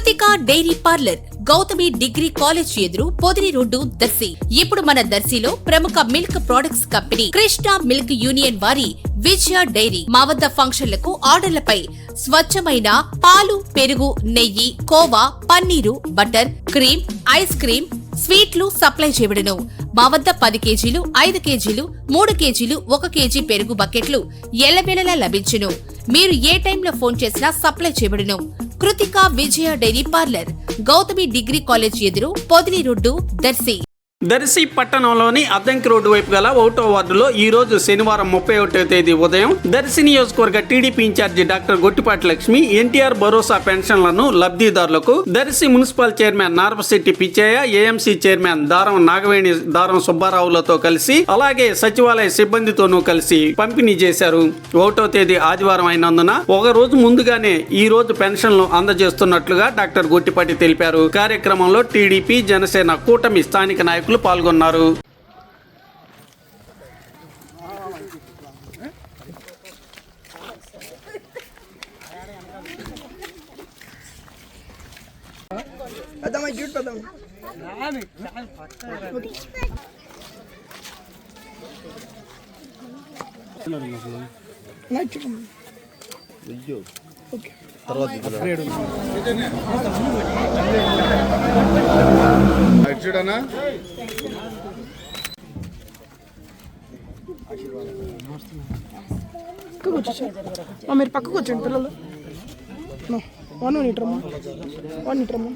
Kritika dairy parlour, Gautami degree college ఎదురు, Podili road, Darsi. ఇప్పుడు మన దర్శిలో ప్రముఖ milk products company Krishna milk union వారి విజయ డైరీ మా వద్ద ఫంక్షన్లకు ఆర్డర్లపై స్వచ్ఛమైన పాలు, పెరుగు, నెయ్యి, khoa, paneer, butter, cream, ice cream, స్వీట్లు సప్లై చేయబడును. మా వద్ద 10 కేజీలు, 5 కేజీలు, 3 కేజీలు, 1 కేజీ పెరుగు బకెట్లు ఎల్లవేళలా లభించును. మీరు ఏ టైంలో ఫోన్ చేసినా సప్లై చేయబడును. Kritika Vijaya dairy parlour, Gautami degree college ఎదురు, పొదిలి రోడ్డు, దర్శి. దర్శి పట్టణంలోని అద్దంకి రోడ్డు వైపు గల 1వ వార్డులో ఈ రోజు శనివారం 31వ తేదీ ఉదయం దర్శి నియోజకవర్గ టీడీపీ ఇన్ఛార్జి డాక్టర్ గొట్టిపాటి లక్ష్మి ఎన్టీఆర్ భరోసా పెన్షన్లను లబ్ధిదారులకు Darsi municipal chairman Narapasetti Pitchaiah, AMC chairman Daram Nagaveni, దారం సుబ్బారావులతో కలిసి అలాగే సచివాలయ సిబ్బందితోనూ కలిసి పంపిణీ చేశారు. 1వ తేదీ ఆదివారం అయినందున ఒక రోజు ముందుగానే ఈ రోజు పెన్షన్లు అందజేస్తున్నట్లుగా డాక్టర్ గొట్టిపాటి తెలిపారు. కార్యక్రమంలో టీడీపీ, జనసేన కూటమి స్థానిక నాయకులు పాల్గొన్నారు. మీరు పక్కకు వచ్చండి పిల్లలు. 1 లీటర్ అమ్మా, 1 లీటర్ అమ్మా.